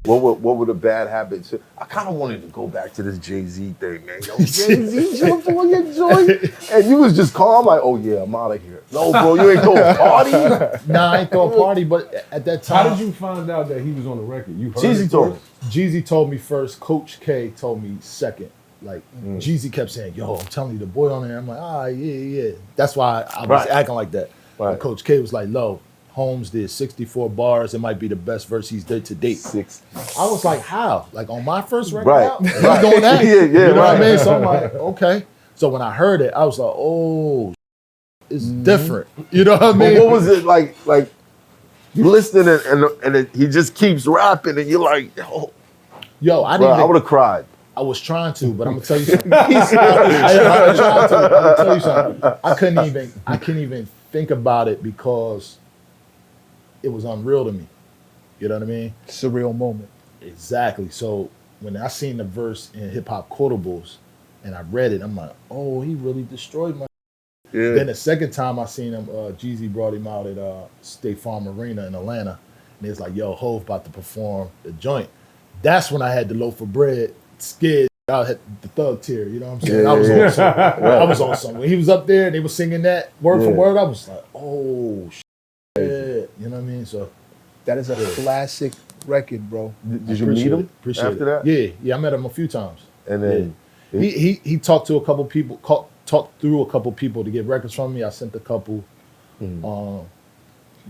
What were the bad habits? I kind of wanted to go back to this Jay-Z thing, man. Yo, Jay-Z jumped on your joint, and you was just calm, like, oh yeah, I'm out of here. No, bro, you ain't throwing a party. Nah, I ain't throwing a party, but at that time, how did you find out that he was on the record? You heard Jeezy told me. Jeezy told me first. Coach K told me second. Like Jeezy kept saying, "Yo, I'm telling you, the boy on there." I'm like, yeah. That's why I was acting like that. Right. And Coach K was like, "Lo, Holmes did 64 bars. It might be the best verse he's did to date." 6. I was like, "How? Like on my first record Right. out, he's doing that?" Yeah, you know right. what I mean? So I'm like, okay. So when I heard it, I was like, "Oh, it's different." You know what I mean? But what was it like? Like you listening and he just keeps rapping, and you're like, Yo, I bro, didn't. I would have cried. I was trying to, but I'm gonna tell you something. I tried to. I'm gonna tell you something. I couldn't even think about it because it was unreal to me. You know what I mean? Surreal moment. Exactly. So when I seen the verse in Hip Hop Quotables and I read it, I'm like, oh, he really destroyed my. Yeah. Then the second time I seen him, Jeezy brought him out at State Farm Arena in Atlanta, and it's like, yo, Hov about to perform the joint. That's when I had the loaf of bread. Scared, I had the thug tear, you know what I'm saying? Yeah, I was yeah. on something. I was on something. When he was up there and they were singing that word for word, I was like, oh, shit. You know what I mean? So That is a classic record, bro. Did you meet him Appreciate after it. that? Yeah, I met him a few times. And then He talked to a couple people, talked through a couple people to get records from me. I sent a couple. You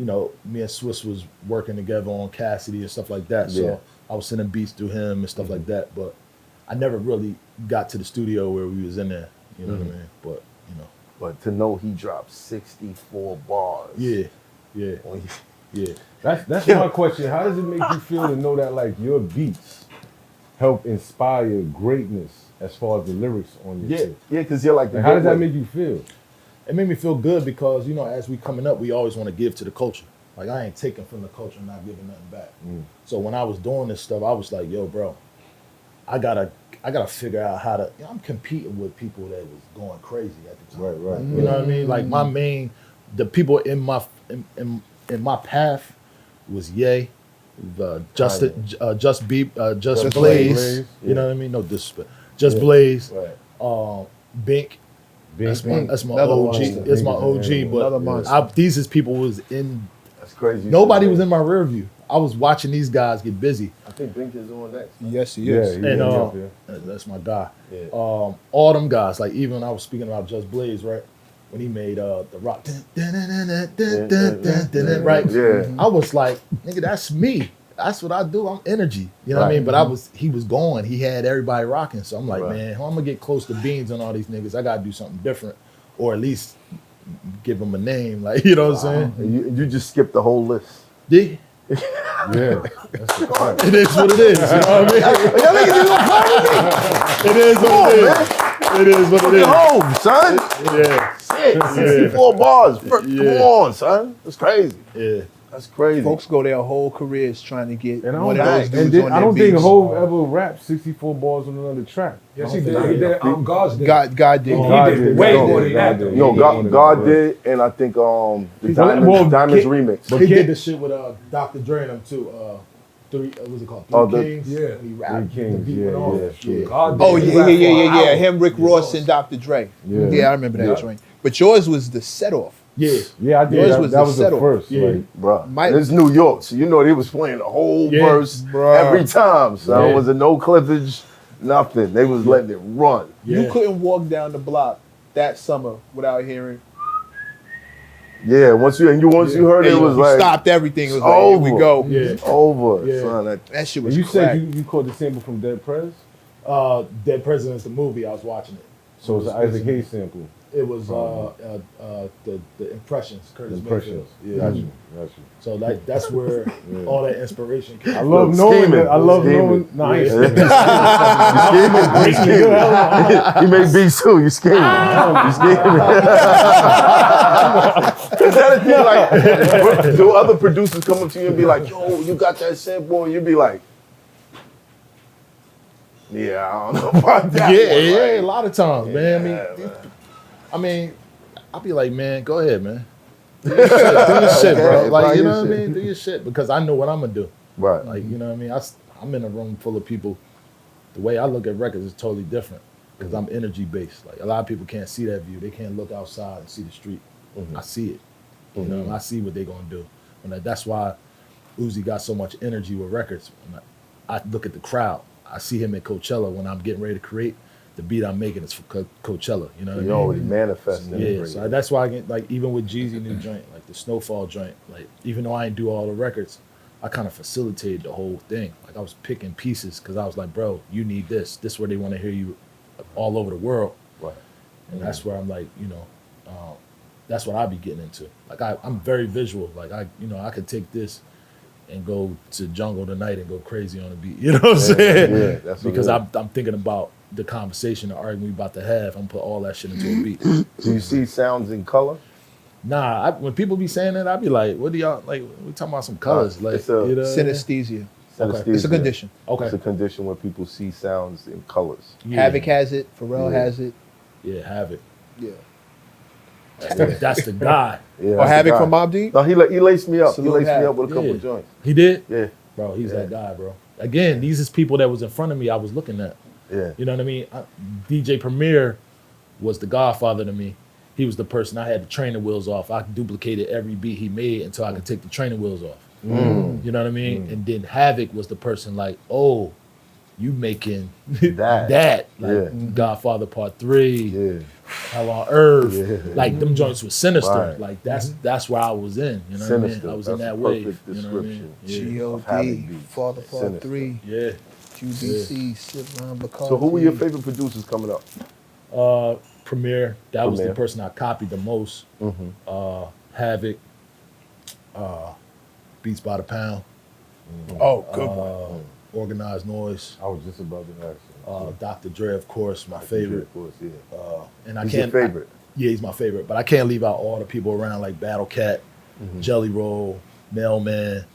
know, me and Swiss was working together on Cassidy and stuff like that. So I was sending beats through him and stuff like that. But I never really got to the studio where we was in there. You know what I mean? But, you know. But to know he dropped 64 bars. Yeah. That's my question. How does it make you feel to know that like your beats help inspire greatness as far as the lyrics on your shit? Yeah, because you're like, How does that make you feel? It made me feel good because, you know, as we coming up, we always want to give to the culture. Like, I ain't taking from the culture and not giving nothing back. So when I was doing this stuff, I was like, yo, bro, I gotta figure out how to, you know, I'm competing with people that was going crazy at the time. Right. You know what I mean? Like the people in my path was Ye, Just Blaze. You know what I mean? No disrespect. Just Blaze, Bink. That's my OG. It's my OG, but these is people was in. That's crazy. Nobody was in my rear view. I was watching these guys get busy. I think Bink is on next. Yes, he is. And that's my guy. Yeah. All them guys, like even when I was speaking about Just Blaze, right? When he made the rock, right? Yeah. I was like, nigga, that's me. That's what I do. I'm energy. You know what I mean? But he was going. He had everybody rocking. So I'm like, man, how I'm gonna get close to Beans and all these niggas? I gotta do something different, or at least give them a name. Like, you know what I'm saying? And you just skipped the whole list. Yeah. Yeah. That's the fact. It is what it is. You know what I mean? It is what it is. It is what it is. Home, son. Yeah. Shit, 64 bars. Come on, son. That's crazy. Yeah. That's crazy. Folks go their whole careers trying to get And one of those dudes on I their don't think beats. Hov ever rapped 64 bars on another track. Yes, he did. He did. God's did. God did. He did way more than that, though. No, God did, and I think the Diamonds remix. He did the shit with Dr. Dre and them too. What's it called? Three Kings. Yeah. He rapped. Three Kings, The beat went off. God did. Oh, He rapped for an yeah. hour. Him, Rick He Ross, was. and Dr. Dre. Yeah. Yeah, I remember that joint. But yours was the set-off. Yeah. Yeah, I did. Yours That was that the was the settle. first. Yeah. Like, Bruh, it's New York, so you know they was playing the whole Yeah. verse every time. So it was no clippage, nothing. They was letting it run. Yeah. You couldn't walk down the block that summer without hearing. Yeah, once you heard it, it was You like stopped everything. It was like, here we go. Yeah. it's over, Yeah. son. That shit was you crack. said you caught the sample from Dead Prez? Dead President's the movie. I was watching it. So it's an Isaac Hayes sample. It was the Impressions, Curtis Impressions. Mayfield. Got you. So that's where all that inspiration came. I love Look, knowing scheming. that. I love Scheming. knowing. Nah, I ain't scheming. You made beats too. You scheming. You scheming. Is that a thing? Like, do other producers come up to you and be like, "Yo, you got that sample?" And you be like, "Yeah, I don't know about that." Yeah, a lot of times, man. man. I mean, I'll be like, man, go ahead, man. Do your shit, bro. Okay, Like, you do know your what I shit. mean? Do your shit because I know what I'm gonna do. Right. Like, you know what I mean? I'm in a room full of people. The way I look at records is totally different because I'm energy based. Like a lot of people can't see that view. They can't look outside and see the street. I see it. You know, I see what they're gonna do. And that's why Uzi got so much energy with records. When I look at the crowd. I see him at Coachella when I'm getting ready to create. The beat I'm making is for Coachella. You know what I mean? already manifesting. Yeah, so that's why I get, like, even with Jeezy new joint, like the Snowfall joint, like even though I didn't do all the records, I kind of facilitated the whole thing. Like I was picking pieces because I was like, bro, you need this. This is where they want to hear you all over the world. Right. And that's where I'm like, you know, that's what I be getting into. Like I'm very visual. Like I could take this and go to Jungle tonight and go crazy on the beat. You know what I'm saying? Yeah, that's what because I'm thinking about the conversation, the argument we about to have. I'm put all that shit into a beat. Do you see sounds in color? Nah, when people be saying that, I be like, what do y'all, like, we talking about some colors. Like, it's a you know? Synesthesia. Synesthesia. It's a condition. Okay. It's a condition where people see sounds in colors. Yeah. Havoc has it. Pharrell has it. Yeah, Havoc. Yeah. That's the guy. Yeah, Or that's the Havoc guy. from Mobb Deep. No, he laced me up. Salute he laced me Havoc. up with a couple Yeah. joints. He did? Yeah, Bro, he's that guy, bro. Again, these is people that was in front of me I was looking at. yeah. You know what I mean? DJ Premier was the godfather to me. He was the person I had the training wheels off. I duplicated every beat he made until I could take the training wheels off. You know what I mean? And then Havoc was the person like, oh, you making that. Like Godfather Part 3, Yeah. Hell on Earth. Yeah. Like them joints was sinister. Right. Like that's where I was in. You know Sinister. what I mean? I was That's in that a wave. perfect You know what I mean? description. Yeah. Of Havoc G.O.D. beats. Father Part Sinister. 3. Yeah. QBC. Sitron Bacardi. So who were your favorite producers coming up? Premier, that was the Premier. person I copied the most. Havoc, Beats by the Pound, Oh, good one. Organized Noise, I was just about to ask you. Dr. Dre, of course, my favorite. Of course, yeah. And I He's can't. your favorite. Yeah, he's my favorite, but I can't leave out all the people around like Battle Cat, Jelly Roll, Mailman.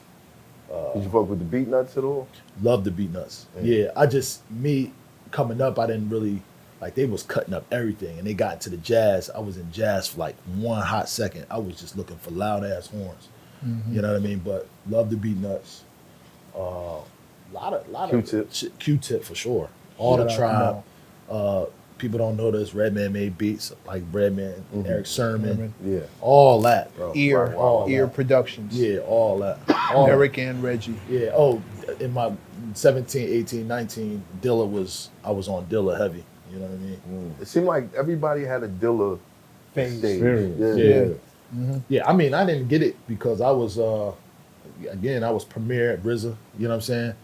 Did you fuck with the Beat Nuts at all? Love the Beat Nuts. Yeah, me coming up, I didn't really, like, they was cutting up everything and they got into the jazz. I was in jazz for like one hot second. I was just looking for loud ass horns. You know what I mean? But love the Beat Nuts. Lot of Q-Tip. Q-Tip for sure. All the Shout Tribe. out People don't know this. Redman made beats like Redman, Eric Sermon, Yeah. all that, bro. Ear. All Ear that. Productions. Yeah, all that. All Eric and Reggie. Yeah. Oh, in my 17, 18, 19, I was on Dilla heavy. You know what I mean? It seemed like everybody had a Dilla Phase. stage. Experience. Yeah. Yeah, I mean, I didn't get it because I was, again, I was Premier at RZA, you know what I'm saying?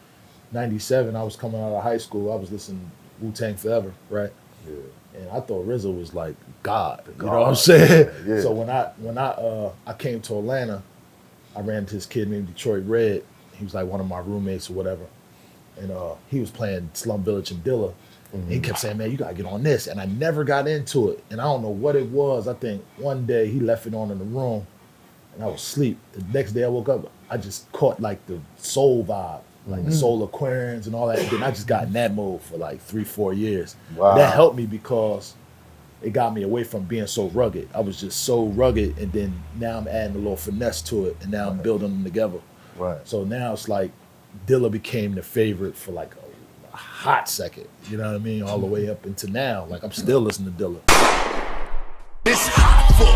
97, I was coming out of high school. I was listening to Wu-Tang Forever, right? Yeah. And I thought RZA was like God, you know what I'm saying? Yeah. So when I came to Atlanta, I ran into this kid named Detroit Red. He was like one of my roommates or whatever. And he was playing Slum Village and Dilla. And he kept saying, man, you gotta get on this. And I never got into it. And I don't know what it was. I think one day he left it on in the room and I was asleep. The next day I woke up, I just caught like the soul vibe, like the soul Aquarians and all that. And then I just got in that mode for like 3-4 years. Wow. That helped me because it got me away from being so rugged. I was just so rugged, and then now I'm adding a little finesse to it, and now I'm building them together. Right. So now it's like Dilla became the favorite for like a hot second, you know what I mean? All the way up into now. Like I'm still listening to Dilla. It's hot for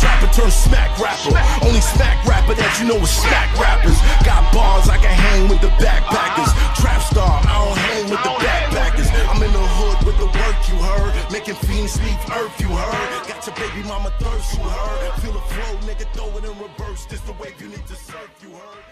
trapper turn smack rapper. Only smack rapper that you know is smack rappers. Got bars, I can hang with the backpackers. Trap star, I don't hang with the backpackers. I'm in the hood with the work, you heard. Making fiends leave earth, you heard. Got your baby mama thirst, you heard. Feel the flow, nigga, throw it in reverse. This the wave you need to surf, you heard.